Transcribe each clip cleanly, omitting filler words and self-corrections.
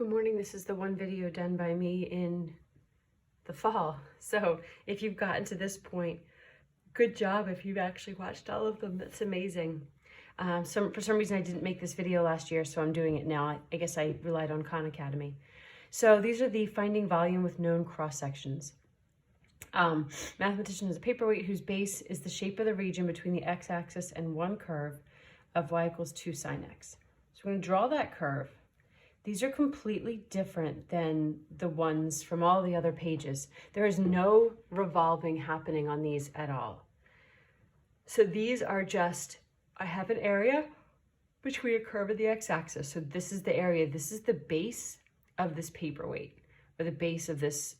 Good morning. This is the one video done by me in the fall. So if you've gotten to this point, good job if you've actually watched all of them. That's amazing. For some reason I didn't make this video last year, so I'm doing it now. I guess I relied on Khan Academy. So these are the finding volume with known cross sections. Mathematician is a paperweight whose base is the shape of the region between the x-axis and one curve of y equals 2 sine x. So we're going to draw that curve. These are completely different than the ones from all the other pages. There is no revolving happening on these at all. So these are just, I have an area between a curve and the x-axis. So this is the area, this is the base of this paperweight, or the base of this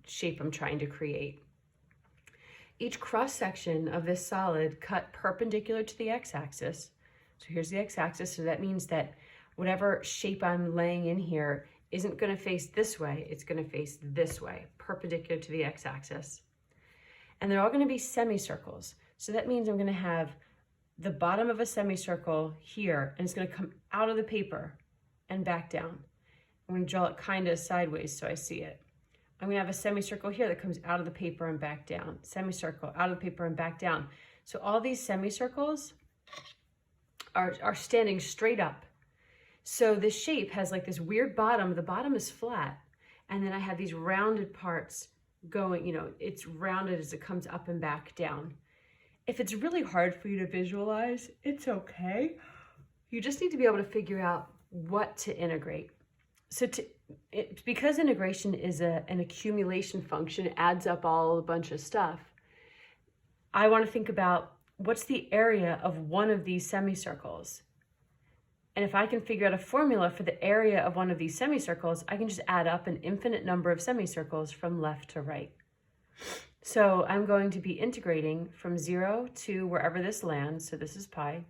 shape I'm trying to create. Each cross section of this solid cut perpendicular to the x-axis. So here's the x-axis, so that means that whatever shape I'm laying in here isn't going to face this way, it's going to face this way, perpendicular to the x-axis. And they're all going to be semicircles. So that means I'm going to have the bottom of a semicircle here, and it's going to come out of the paper and back down. I'm going to draw it kind of sideways so I see it. I'm going to have a semicircle here that comes out of the paper and back down. Semicircle, out of the paper and back down. So all these semicircles are standing straight up. So this shape has like this weird bottom. The bottom is flat. And then I have these rounded parts going, it's rounded as it comes up and back down. If it's really hard for you to visualize, it's okay. You just need to be able to figure out what to integrate. So because integration is an accumulation function, it adds up a bunch of stuff, I want to think about what's the area of one of these semicircles. And if I can figure out a formula for the area of one of these semicircles, I can just add up an infinite number of semicircles from left to right. So I'm going to be integrating from 0 to wherever this lands, so this is pi,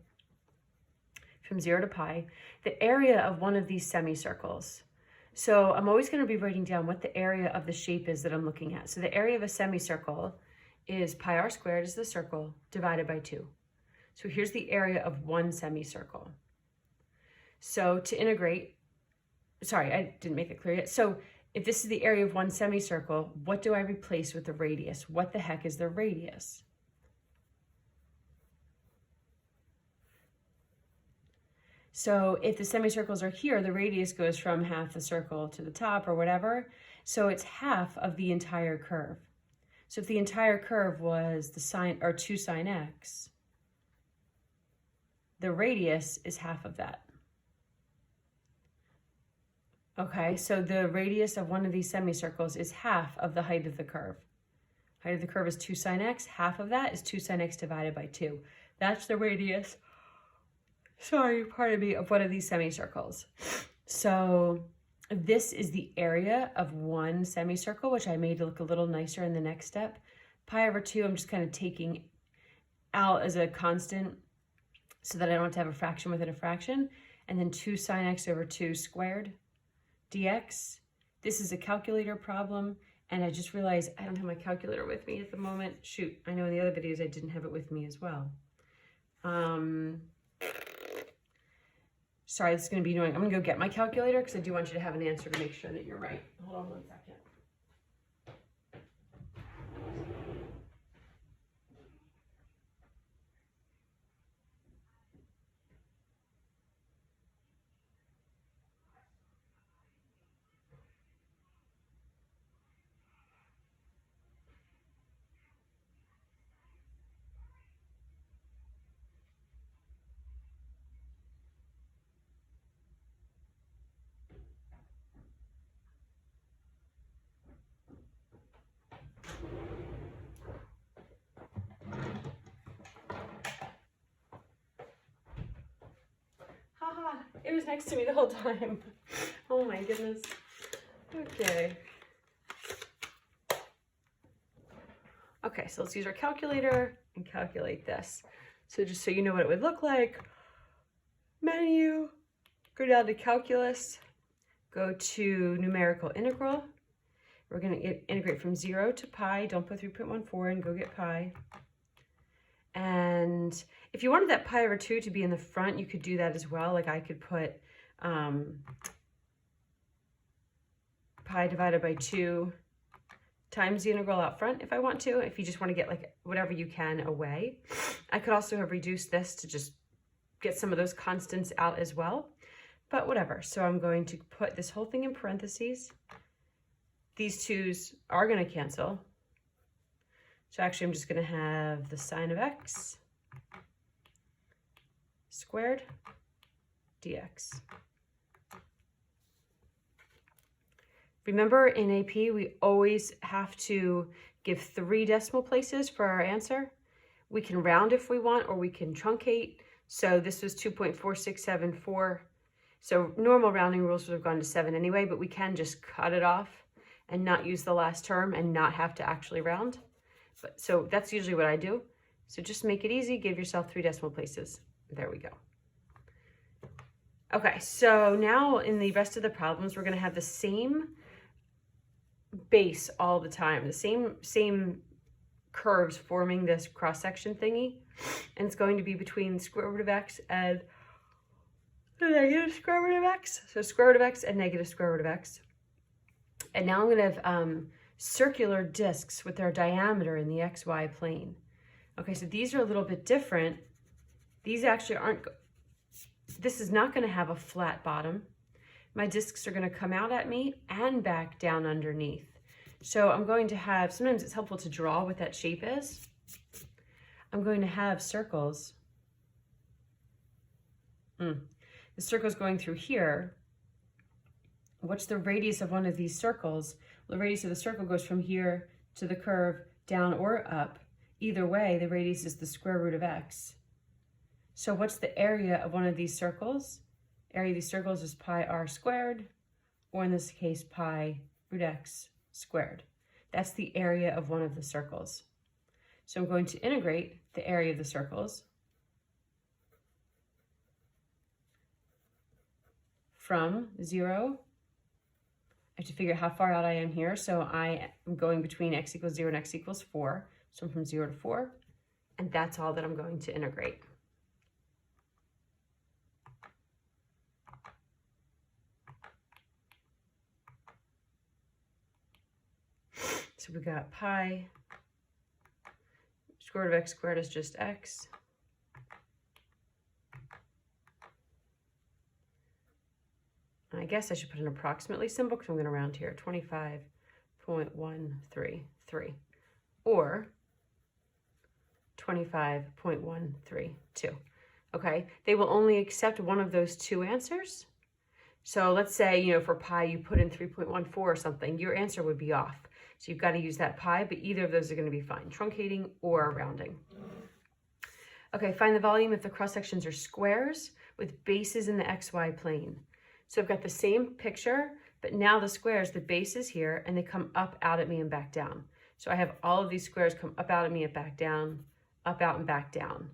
from 0 to pi, the area of one of these semicircles. So I'm always going to be writing down what the area of the shape is that I'm looking at. So the area of a semicircle is pi r squared is the circle divided by 2. So here's the area of one semicircle. So to integrate, sorry, I didn't make it clear yet. So if this is the area of one semicircle, what do I replace with the radius? What the heck is the radius? So if the semicircles are here, the radius goes from half the circle to the top or whatever. So it's half of the entire curve. So if the entire curve was the sine or 2 sine x, the radius is half of that. Okay, so the radius of one of these semicircles is half of the height of the curve. Height of the curve is 2 sine x. Half of that is 2 sine x divided by 2. That's the radius, pardon me, of one of these semicircles. So this is the area of one semicircle, which I made look a little nicer in the next step. Pi over 2, I'm just kind of taking out as a constant so that I don't have to have a fraction within a fraction. And then 2 sine x over 2 squared dx. This is a calculator problem, and I just realized I don't have my calculator with me at the moment. Shoot, I know in the other videos I didn't have it with me as well. Sorry, this is going to be annoying. I'm going to go get my calculator because I do want you to have an answer to make sure that you're right. Hold on one second. Haha, it was next to me the whole time. Oh my goodness. Okay. Okay, so let's use our calculator and calculate this. So just so you know what it would look like, menu, go down to calculus, go to numerical integral. We're going to integrate from 0 to pi. Don't put 3.14 and go get pi. And if you wanted that pi over 2 to be in the front, you could do that as well. Like I could put pi divided by 2 times the integral out front if I want to, if you just want to get like whatever you can away. I could also have reduced this to just get some of those constants out as well, but whatever. So I'm going to put this whole thing in parentheses. These 2's are going to cancel. So actually I'm just going to have the sine of x squared dx. Remember in AP, we always have to give 3 decimal places for our answer. We can round if we want, or we can truncate. So this was 2.4674. So normal rounding rules would have gone to 7 anyway, but we can just cut it off and not use the last term and not have to actually round. But, so that's usually what I do. So just make it easy, give yourself 3 decimal places. There we go. Okay, so now in the rest of the problems, we're gonna have the same base all the time, the same curves forming this cross-section thingy, and it's going to be between square root of x and the negative square root of x. So square root of x and negative square root of x. And now I'm going to have circular discs with their diameter in the xy plane. Okay, so these are a little bit different. These actually aren't, this is not going to have a flat bottom. My discs are going to come out at me and back down underneath. So I'm going to have, sometimes it's helpful to draw what that shape is. I'm going to have circles. The circle's going through here. What's the radius of one of these circles? The radius of the circle goes from here to the curve down or up. Either way, the radius is the square root of x. So what's the area of one of these circles? Area of these circles is pi r squared, or in this case, pi root x squared. That's the area of one of the circles. So I'm going to integrate the area of the circles from 0. I have to figure out how far out I am here. So I am going between x equals 0 and x equals 4. So I'm from 0 to 4. And that's all that I'm going to integrate. So we got pi, square root of x squared is just x. And I guess I should put an approximately symbol because I'm going to round here, 25.133, or 25.132. Okay, they will only accept one of those 2 answers. So let's say, you know, for pi you put in 3.14 or something, your answer would be off. So you've got to use that pi, but either of those are going to be fine, truncating or rounding. Okay, find the volume if the cross sections are squares with bases in the xy plane. So I've got the same picture, but now the squares, the base is here, and they come up, out at me, and back down. So I have all of these squares come up, out at me, and back down, up, out, and back down.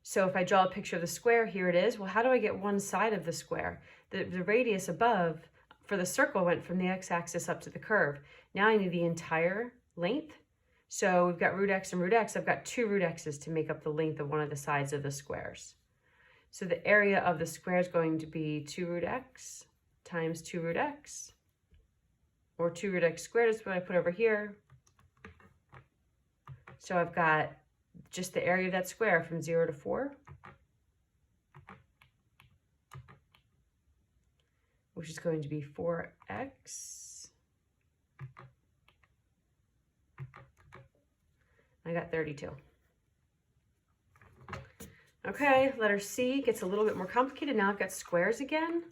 So if I draw a picture of the square, here it is. Well, how do I get one side of the square? The radius above for the circle went from the x-axis up to the curve. Now I need the entire length. So we've got root x and root x. I've got 2 root x's to make up the length of one of the sides of the squares. So the area of the square is going to be 2 root x times 2 root x, or 2 root x squared is what I put over here. So I've got just the area of that square from 0 to 4, which is going to be 4x. I got 32. Okay, letter C gets a little bit more complicated. Now I've got squares again,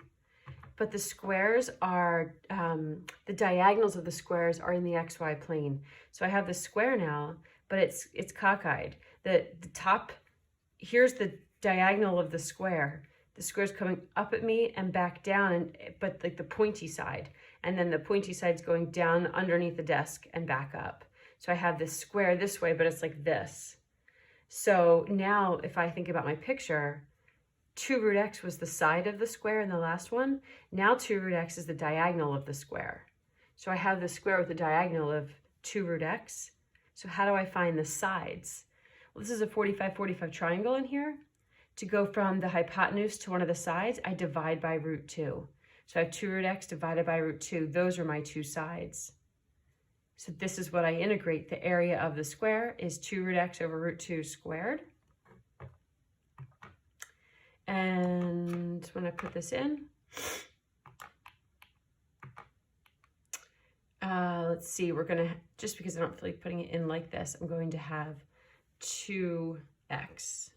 but the squares are, the diagonals of the squares are in the xy plane. So I have the square now, but it's cockeyed. The top, here's the diagonal of the square. The square's coming up at me and back down, but like the pointy side. And then the pointy side's going down underneath the desk and back up. So I have this square this way, but it's like this. So now if I think about my picture, 2 root x was the side of the square in the last one. Now 2 root x is the diagonal of the square. So I have the square with the diagonal of 2 root x. So how do I find the sides? Well, this is a 45-45 triangle in here. To go from the hypotenuse to one of the sides, I divide by root 2. So I have 2 root x divided by root 2. Those are my two sides. So this is what I integrate. The area of the square is 2 root x over root 2 squared. And when I put this in, let's see, we're going to, just because I don't feel like putting it in like this, I'm going to have 2x,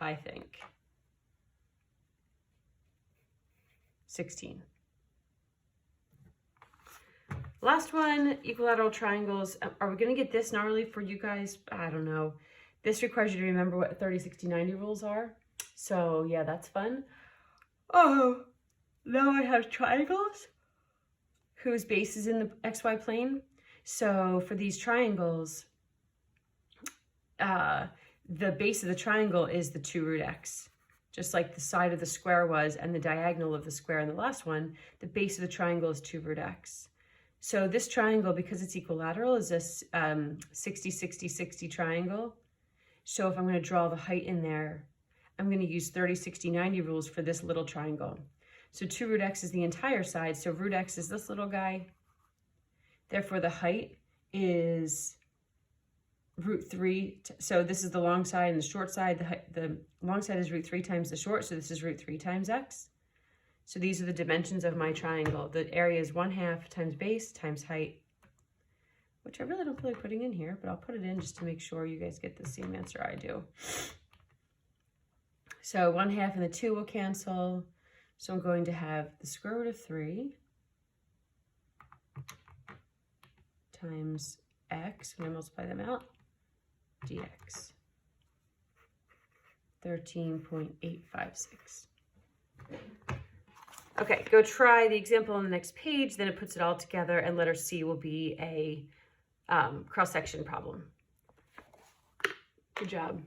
I think. 16. Last one, equilateral triangles. Are we going to get this gnarly for you guys? I don't know. This requires you to remember what 30, 60, 90 rules are. So yeah, that's fun. Oh, now I have triangles whose base is in the XY plane. So for these triangles, the base of the triangle is the 2 root x. Just like the side of the square was and the diagonal of the square in the last one, the base of the triangle is 2 root x. So this triangle, because it's equilateral, is this 60, 60, 60 triangle. So if I'm going to draw the height in there, I'm going to use 30, 60, 90 rules for this little triangle. So 2 root x is the entire side, so root x is this little guy. Therefore, the height is root 3. So this is the long side and the short side. The long side is root 3 times the short, so this is root 3 times x. So these are the dimensions of my triangle. The area is 1/2 times base times height, which I really don't feel like putting in here, but I'll put it in just to make sure you guys get the same answer I do. So 1/2 and the 2 will cancel. So I'm going to have the square root of 3 times x, when I multiply them out, dx. 13.856. Okay, go try the example on the next page, then it puts it all together, and letter C will be a cross-section problem. Good job.